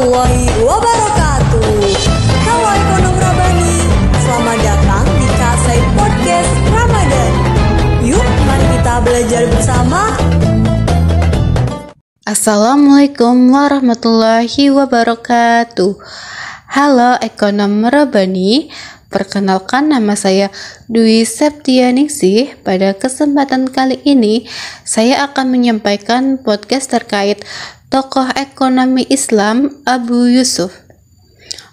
warahmatullahi wabarakatuh. Halo ekonom Rabani, selamat datang di Kasai Podcast Ramadan. Yuk, mari kita belajar bersama. Assalamualaikum warahmatullahi wabarakatuh. Halo ekonom Rabani, perkenalkan nama saya Dwi Septianingsih. Pada kesempatan kali ini saya akan menyampaikan podcast terkait tokoh ekonomi Islam Abu Yusuf.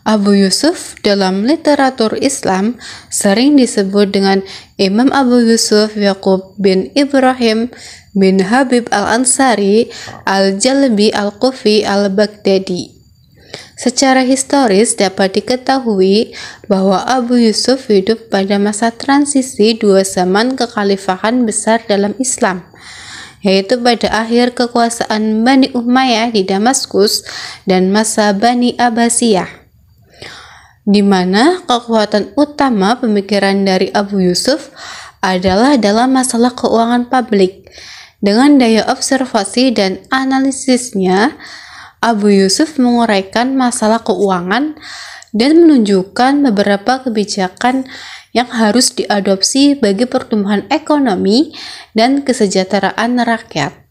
Abu Yusuf dalam literatur Islam sering disebut dengan Imam Abu Yusuf Yaqub bin Ibrahim bin Habib al-Ansari al-Jalbi al-Kufi al-Baghdadi. Secara historis dapat diketahui bahwa Abu Yusuf hidup pada masa transisi dua zaman kekhalifahan besar dalam Islam, yaitu pada akhir kekuasaan Bani Umayyah di Damaskus dan masa Bani Abbasiyah, di mana kekuatan utama pemikiran dari Abu Yusuf adalah dalam masalah keuangan publik. Dengan daya observasi dan analisisnya, Abu Yusuf menguraikan masalah keuangan dan menunjukkan beberapa kebijakan yang harus diadopsi bagi pertumbuhan ekonomi dan kesejahteraan rakyat.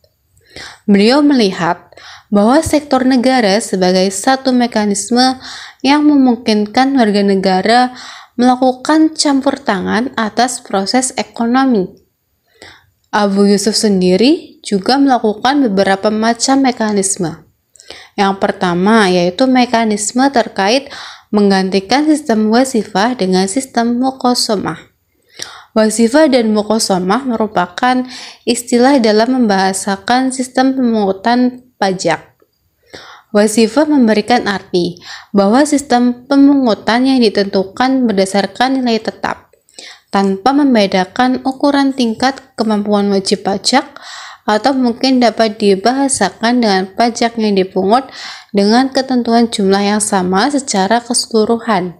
Beliau melihat bahwa sektor negara sebagai satu mekanisme yang memungkinkan warga negara melakukan campur tangan atas proses ekonomi. Abu Yusuf sendiri juga melakukan beberapa macam mekanisme. Yang pertama yaitu mekanisme terkait menggantikan sistem wasifah dengan sistem muqasamah. Wasifah dan muqasamah merupakan istilah dalam membahasakan sistem pemungutan pajak. Wasifah memberikan arti bahwa sistem pemungutan yang ditentukan berdasarkan nilai tetap, tanpa membedakan ukuran tingkat kemampuan wajib pajak, atau mungkin dapat dibahasakan dengan pajak yang dipungut dengan ketentuan jumlah yang sama secara keseluruhan.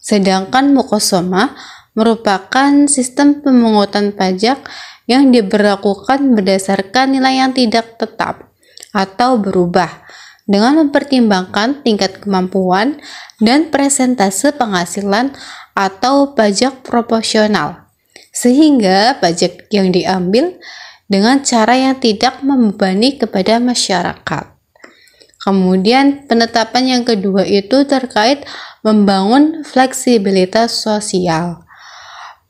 Sedangkan muqasamah merupakan sistem pemungutan pajak yang diberlakukan berdasarkan nilai yang tidak tetap atau berubah dengan mempertimbangkan tingkat kemampuan dan persentase penghasilan atau pajak proporsional, sehingga pajak yang diambil dengan cara yang tidak membebani kepada masyarakat. Kemudian penetapan yang kedua itu terkait membangun fleksibilitas sosial.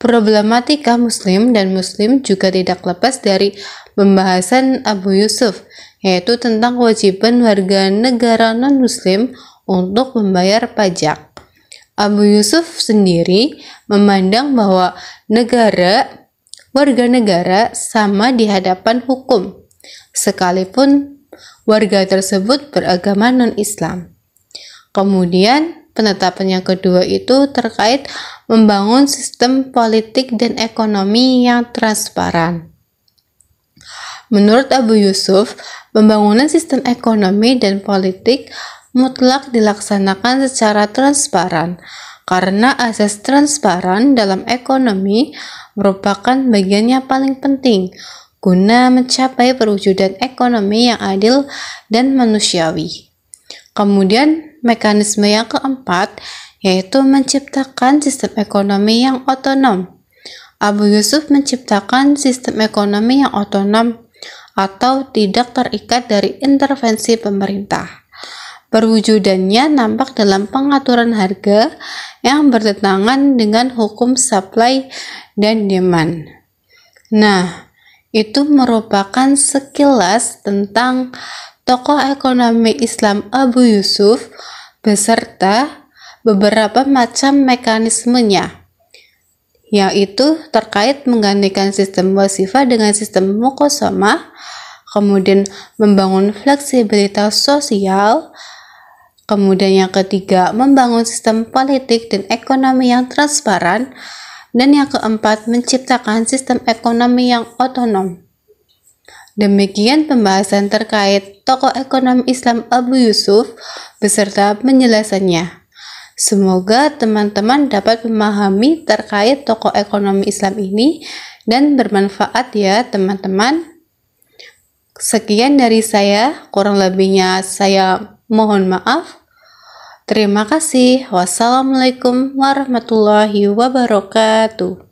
Problematika muslim dan muslim juga tidak lepas dari pembahasan Abu Yusuf, yaitu tentang kewajiban warga negara non-muslim untuk membayar pajak. Abu Yusuf sendiri memandang bahwa warga negara sama di hadapan hukum, sekalipun warga tersebut beragama non-Islam. Kemudian penetapan yang kedua itu terkait membangun sistem politik dan ekonomi yang transparan. Menurut Abu Yusuf, pembangunan sistem ekonomi dan politik mutlak dilaksanakan secara transparan, karena asas transparan dalam ekonomi merupakan bagian yang paling penting guna mencapai perwujudan ekonomi yang adil dan manusiawi. Kemudian mekanisme yang keempat yaitu menciptakan sistem ekonomi yang otonom. Abu Yusuf menciptakan sistem ekonomi yang otonom atau tidak terikat dari intervensi pemerintah. Perwujudannya nampak dalam pengaturan harga yang bertentangan dengan hukum supply dan demand. Nah, itu merupakan sekilas tentang tokoh ekonomi Islam Abu Yusuf beserta beberapa macam mekanismenya, yaitu terkait menggantikan sistem wasifah dengan sistem muqasamah, kemudian membangun fleksibilitas sosial, kemudian yang ketiga membangun sistem politik dan ekonomi yang transparan, dan yang keempat menciptakan sistem ekonomi yang otonom. Demikian pembahasan terkait tokoh ekonomi Islam Abu Yusuf beserta penjelasannya. Semoga teman-teman dapat memahami terkait tokoh ekonomi Islam ini dan bermanfaat ya teman-teman. Sekian dari saya, kurang lebihnya saya Mohon maaf. Terima kasih. Wassalamualaikum warahmatullahi wabarakatuh.